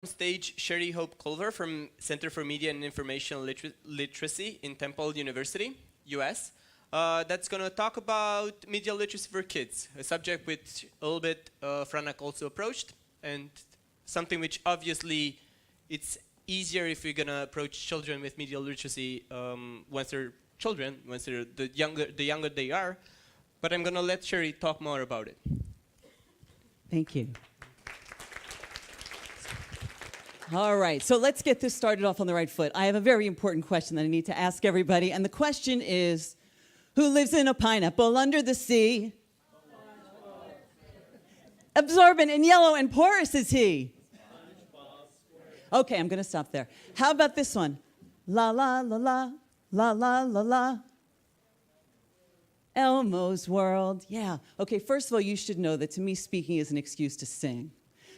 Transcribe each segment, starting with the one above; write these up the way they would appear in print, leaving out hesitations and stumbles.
Stage Sherri Hope Culver from Center for Media and Information Literacy in Temple University, US. That's going to talk about media literacy for kids, a subject which a little bit Franak also approached, and something which obviously it's easier if you're going to approach children with media literacy once they're children, once they're the younger they are. But I'm going to let Sherri talk more about it. Thank you. All right, so let's get this started off on the right foot. I have a very important question that I need to ask everybody, and the question is, who lives in a pineapple under the sea? Absorbent and yellow and porous is he? Okay, I'm going to stop there. How about this one? La la la la, la la la la. Elmo's World. Yeah. Okay, first of all, you should know that to me, speaking is an excuse to sing.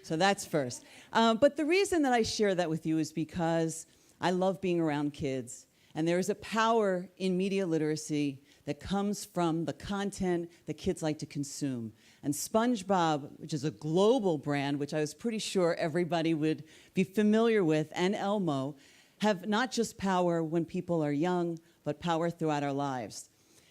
So that's first. But the reason that I share that with you is because I love being around kids. And there is a power in media literacy that comes from the content that kids like to consume. And SpongeBob, which is a global brand, which I was pretty sure everybody would be familiar with, and Elmo, have not just power when people are young, but power throughout our lives.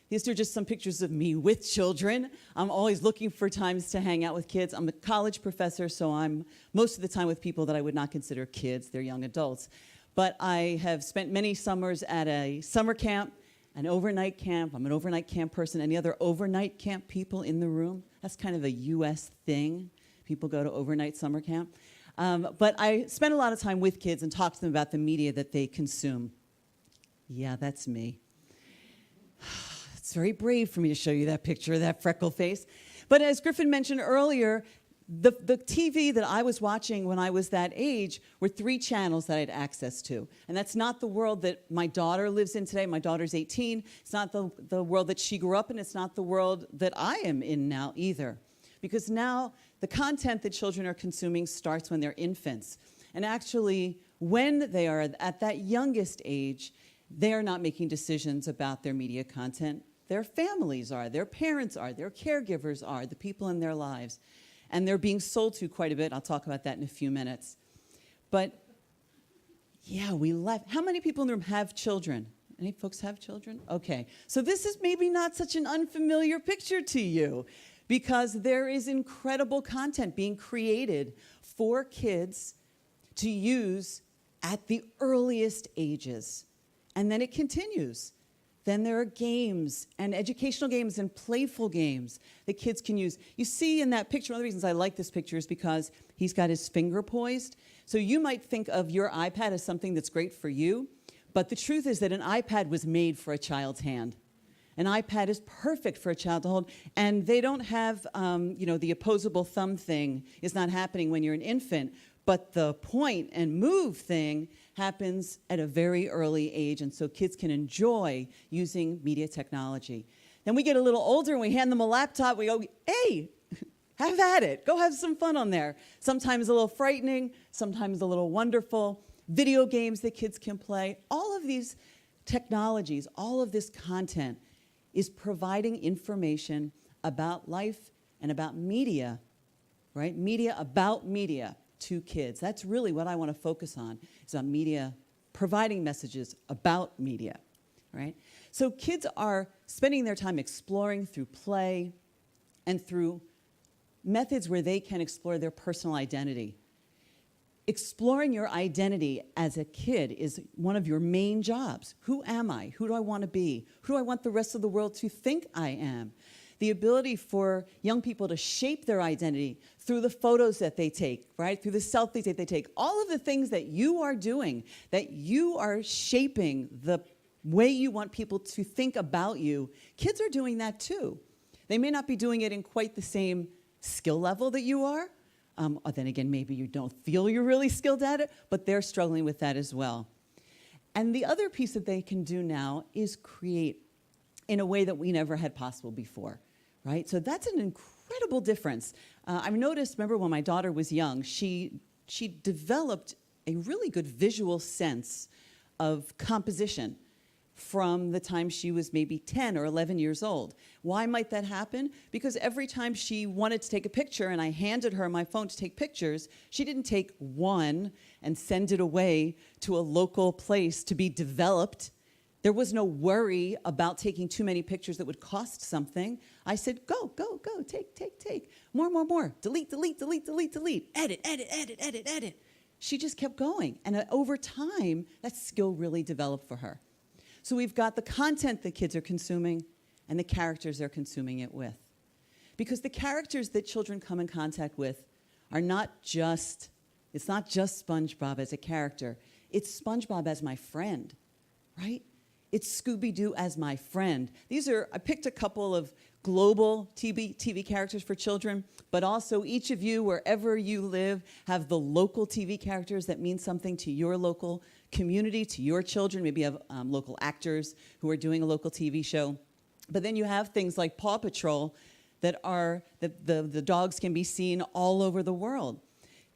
These are just some pictures of me with children. I'm always looking for times to hang out with kids. I'm a college professor, so I'm most of the time with people that I would not consider kids. They're young adults. But I have spent many summers at a summer camp, an overnight camp. I'm an overnight camp person. Any other overnight camp people in the room? That's kind of a US thing. People go to overnight summer camp. But I spend a lot of time with kids and talk to them about the media that they consume. Yeah, that's me. It's very brave for me to show you that picture of that freckle face. But as Griffin mentioned earlier, the TV that I was watching when I was that age were 3 channels that I had access to. And that's not the world that my daughter lives in today. My daughter's 18. It's not the world that she grew up in. It's not the world that I am in now either. Because now the content that children are consuming starts when they're infants. And actually, when they are at that youngest age, they are not making decisions about their media content. Their families are, their parents are, their caregivers are, the people in their lives. And they're being sold to quite a bit. I'll talk about that in a few minutes. But yeah, we left. How many people in the room have children? Any folks have children? Okay. So this is maybe not such an unfamiliar picture to you because there is incredible content being created for kids to use at the earliest ages. And then it continues. Then there are games and educational games and playful games that kids can use. You see in that picture, one of the reasons I like this picture is because he's got his finger poised. So you might think of your iPad as something that's great for you, but the truth is that an iPad was made for a child's hand. An iPad is perfect for a child to hold, and they don't have, the opposable thumb thing is not happening when you're an infant, but the point and move thing happens at a very early age, and so kids can enjoy using media technology. Then we get a little older and we hand them a laptop. We go, hey, have at it. Go have some fun on there. Sometimes a little frightening, sometimes a little wonderful. Video games that kids can play. All of these technologies, all of this content is providing information about life and about media, right? Media about media to kids. That's really what I want to focus on, is on media, providing messages about media, right? So kids are spending their time exploring through play and through methods where they can explore their personal identity. Exploring your identity as a kid is one of your main jobs. Who am I? Who do I want to be? Who do I want the rest of the world to think I am? The ability for young people to shape their identity through the photos that they take, right? Through the selfies that they take. All of the things that you are doing, that you are shaping the way you want people to think about you. Kids are doing that too. They may not be doing it in quite the same skill level that you are. Or then again, maybe you don't feel you're really skilled at it, but they're struggling with that as well. And the other piece that they can do now is create in a way that we never had possible before. Right? So that's an incredible difference. I've noticed, remember when my daughter was young, she developed a really good visual sense of composition. from the time she was maybe 10 or 11 years old. Why might that happen? Because every time she wanted to take a picture and I handed her my phone to take pictures, she didn't take one and send it away to a local place to be developed. There was no worry about taking too many pictures that would cost something. I said, go, take. More. Delete. Edit. She just kept going. And over time, that skill really developed for her. So we've got the content that kids are consuming and the characters they're consuming it with. Because the characters that children come in contact with are it's not just SpongeBob as a character. It's SpongeBob as my friend, right? It's Scooby-Doo as my friend. I picked a couple of global TV characters for children, but also each of you, wherever you live, have the local TV characters that mean something to your local community, to your children. Maybe you have local actors who are doing a local TV show. But then you have things like Paw Patrol that the dogs can be seen all over the world.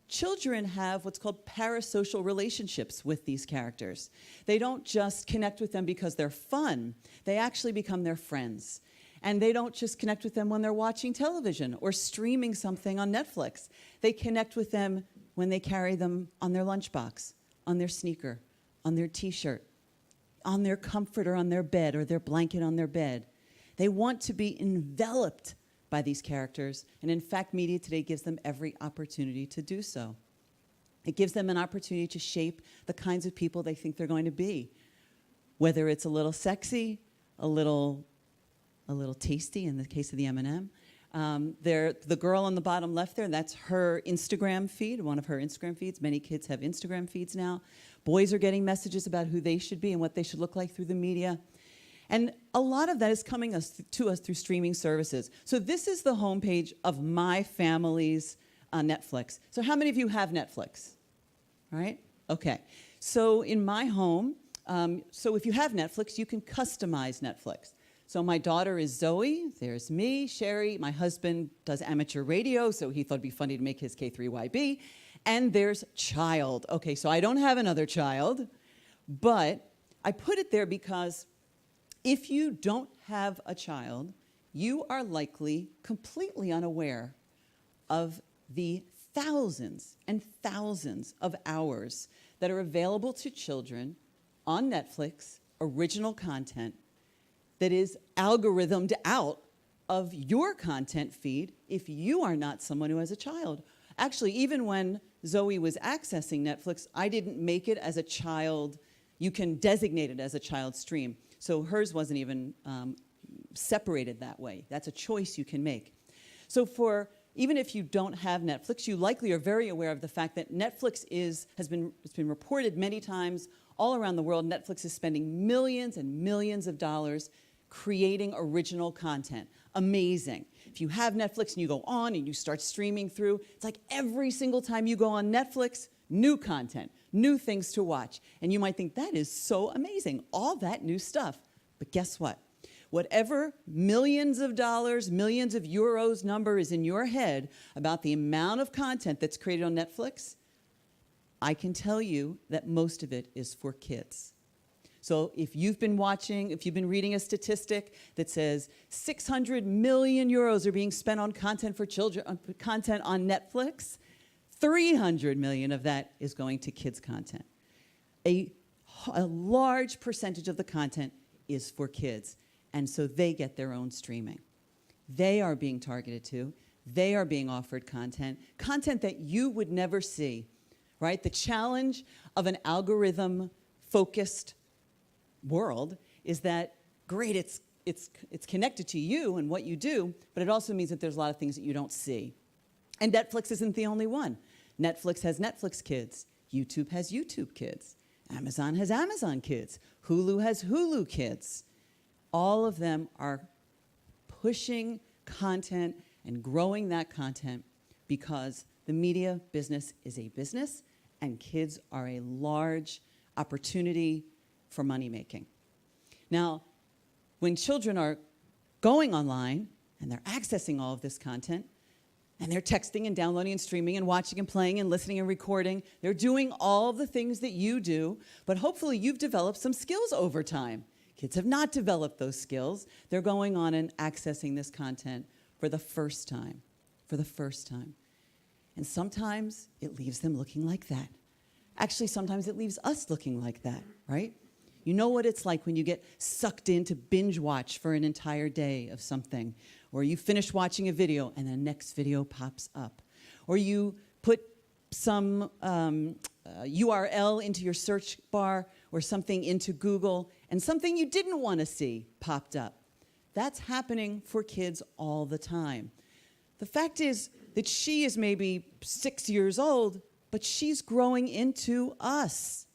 Children have what's called parasocial relationships with these characters. They don't just connect with them because they're fun. They actually become their friends. And they don't just connect with them when they're watching television or streaming something on Netflix. They connect with them when they carry them on their lunchbox, on their sneaker, on their T-shirt, on their comforter on their bed or their blanket on their bed. They want to be enveloped by these characters, and in fact, media today gives them every opportunity to do so. It gives them an opportunity to shape the kinds of people they think they're going to be, whether it's a little sexy, a little tasty in the case of the M&M. The girl on the bottom left there, that's her Instagram feed, one of her Instagram feeds. Many kids have Instagram feeds now. Boys are getting messages about who they should be and what they should look like through the media. And a lot of that is coming to us through streaming services. So this is the homepage of my family's Netflix. So how many of you have Netflix? Right? Okay. So in my home, so if you have Netflix, you can customize Netflix. So my daughter is Zoe. There's me, Sherri. My husband does amateur radio, so he thought it'd be funny to make his K3YB. And there's child. Okay, so I don't have another child, but I put it there because if you don't have a child, you are likely completely unaware of the thousands and thousands of hours that are available to children on Netflix, original content, that is algorithmed out of your content feed if you are not someone who has a child. Actually, even when Zoe was accessing Netflix, I didn't make it as a child. You can designate it as a child stream. So hers wasn't even separated that way. That's a choice you can make. So even if you don't have Netflix, you likely are very aware of the fact that Netflix it's been reported many times all around the world. Netflix is spending millions and millions of dollars creating original content. Amazing. If you have Netflix and you go on and you start streaming through, it's like every single time you go on Netflix, new content, new things to watch. And you might think, that is so amazing, all that new stuff. But guess what? Whatever millions of dollars, millions of euros number is in your head about the amount of content that's created on Netflix, I can tell you that most of it is for kids. So if you've been reading a statistic that says 600 million euros are being spent on content for children, content on Netflix, 300 million of that is going to kids' content. A large percentage of the content is for kids, and so they get their own streaming. They are being targeted to. They are being offered content that you would never see, right? The challenge of an algorithm-focused world is that, great, it's connected to you and what you do, but it also means that there's a lot of things that you don't see. And Netflix isn't the only one. Netflix has Netflix Kids. YouTube has YouTube Kids. Amazon has Amazon Kids. Hulu has Hulu Kids. All of them are pushing content and growing that content because the media business is a business and kids are a large opportunity for money making. Now, when children are going online and they're accessing all of this content, and they're texting and downloading and streaming and watching and playing and listening and recording, they're doing all of the things that you do, but hopefully you've developed some skills over time. Kids have not developed those skills. They're going on and accessing this content for the first time, And sometimes it leaves them looking like that. Actually, sometimes it leaves us looking like that, right? You know what it's like when you get sucked into binge watch for an entire day of something, or you finish watching a video and the next video pops up, or you put some URL into your search bar or something into Google and something you didn't want to see popped up. That's happening for kids all the time. The fact is that she is maybe 6 years old, but she's growing into us.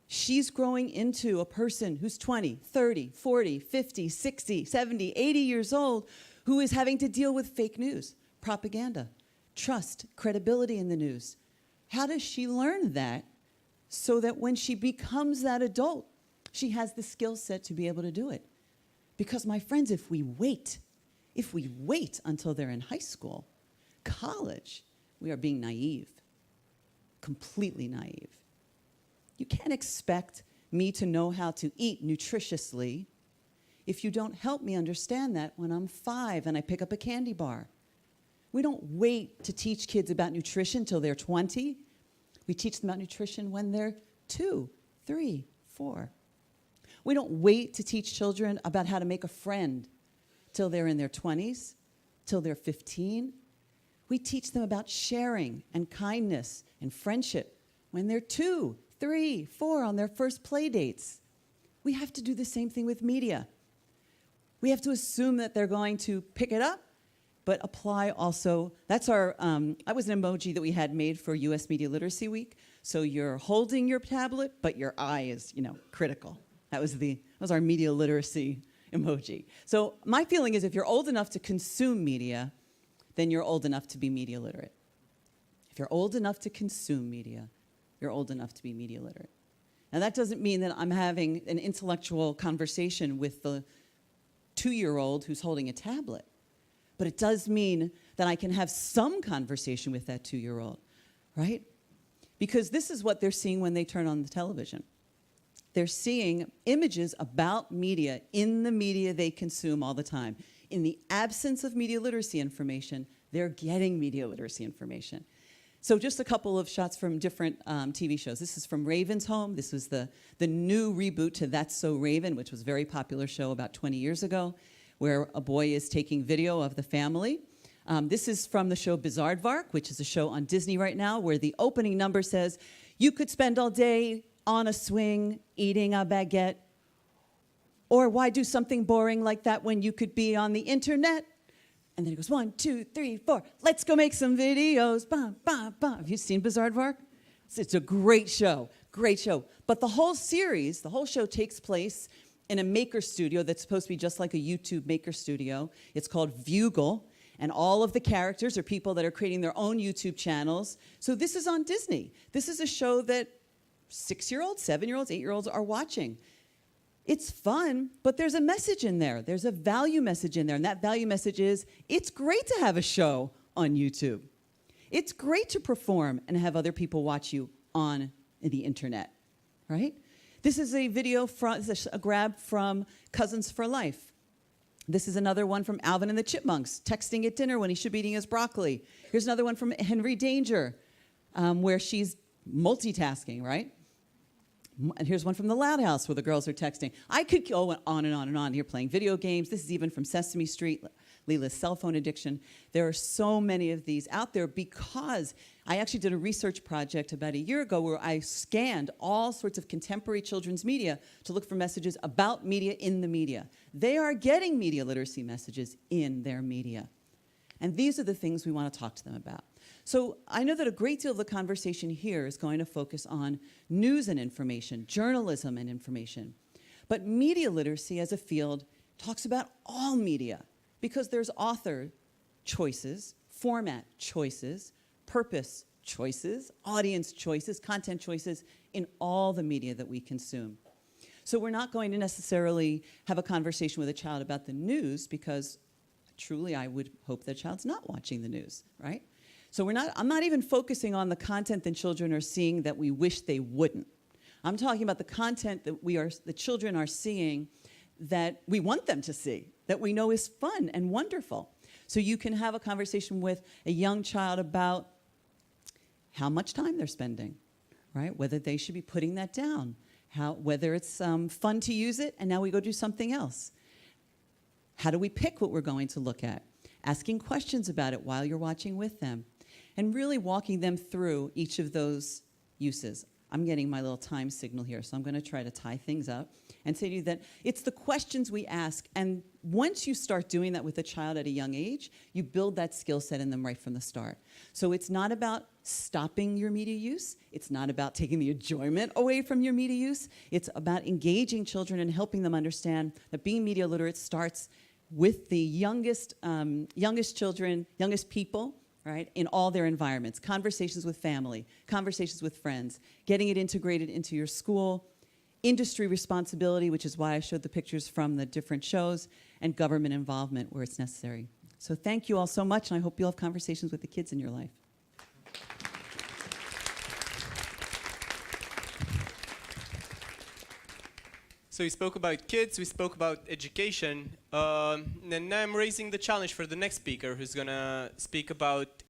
She's growing into a person who's 20, 30, 40, 50, 60, 70, 80 years old who is having to deal with fake news, propaganda, trust, credibility in the news. How does she learn that so that when she becomes that adult, she has the skill set to be able to do it? Because, my friends, if we wait until they're in high school, college, we are being naive, completely naive. You can't expect me to know how to eat nutritiously if you don't help me understand that when I'm 5 and I pick up a candy bar. We don't wait to teach kids about nutrition till they're 20. We teach them about nutrition when they're 2, 3, 4. We don't wait to teach children about how to make a friend till they're in their 20s, till they're 15. We teach them about sharing and kindness and friendship when they're 2, 3, 4 on their first play dates. We have to do the same thing with media. We have to assume that they're going to pick it up, but apply also. That's our, that was an emoji that we had made for US Media Literacy Week. So you're holding your tablet, but your eye is, critical. That was our media literacy emoji. So my feeling is if you're old enough to consume media, then you're old enough to be media literate. If you're old enough to consume media, you're old enough to be media literate. Now that doesn't mean that I'm having an intellectual conversation with the 2-year-old who's holding a tablet. But it does mean that I can have some conversation with that 2-year-old, right? Because this is what they're seeing when they turn on the television. They're seeing images about media in the media they consume all the time. In the absence of media literacy information, they're getting media literacy information. So just a couple of shots from different TV shows. This is from Raven's Home. This was the new reboot to That's So Raven, which was a very popular show about 20 years ago, where a boy is taking video of the family. This is from the show Bizarrevark, which is a show on Disney right now, where the opening number says, you could spend all day on a swing eating a baguette, or why do something boring like that when you could be on the internet? And then it goes, 1, 2, 3, 4, let's go make some videos. Bah, bah, bah. Have you seen Bizarrevark? It's a great show, great show. But the whole series, the whole show takes place in a maker studio that's supposed to be just like a YouTube maker studio. It's called Vugal, and all of the characters are people that are creating their own YouTube channels. So this is on Disney. This is a show that 6-year-olds, 7-year-olds, 8-year-olds are watching. It's fun, but there's a message in there. There's a value message in there, and that value message is, it's great to have a show on YouTube. It's great to perform and have other people watch you on the internet, right? This is a video from, this is a grab from Cousins for Life. This is another one from Alvin and the Chipmunks, texting at dinner when he should be eating his broccoli. Here's another one from Henry Danger, where she's multitasking, right? And here's one from the Loud House where the girls are texting. I could go on and on and on here playing video games. This is even from Sesame Street, Leela's cell phone addiction. There are so many of these out there because I actually did a research project about a year ago where I scanned all sorts of contemporary children's media to look for messages about media in the media. They are getting media literacy messages in their media. And these are the things we want to talk to them about. So I know that a great deal of the conversation here is going to focus on news and information, journalism and information. But media literacy as a field talks about all media because there's author choices, format choices, purpose choices, audience choices, content choices in all the media that we consume. So we're not going to necessarily have a conversation with a child about the news because truly I would hope that child's not watching the news, right? So I'm not even focusing on the content that children are seeing that we wish they wouldn't. I'm talking about the content that the children are seeing that we want them to see, that we know is fun and wonderful. So you can have a conversation with a young child about how much time they're spending, right? Whether they should be putting that down, whether it's fun to use it, and now we go do something else. How do we pick what we're going to look at? Asking questions about it while you're watching with them, and really walking them through each of those uses. I'm getting my little time signal here, so I'm going to try to tie things up and say to you that it's the questions we ask, and once you start doing that with a child at a young age, you build that skill set in them right from the start. So it's not about stopping your media use. It's not about taking the enjoyment away from your media use. It's about engaging children and helping them understand that being media literate starts with the youngest children, youngest people, right, in all their environments. Conversations with family, conversations with friends, getting it integrated into your school, industry responsibility, which is why I showed the pictures from the different shows, and government involvement where it's necessary. So thank you all so much, and I hope you'll have conversations with the kids in your life. So we spoke about kids, we spoke about education, and now I'm raising the challenge for the next speaker who's going to speak about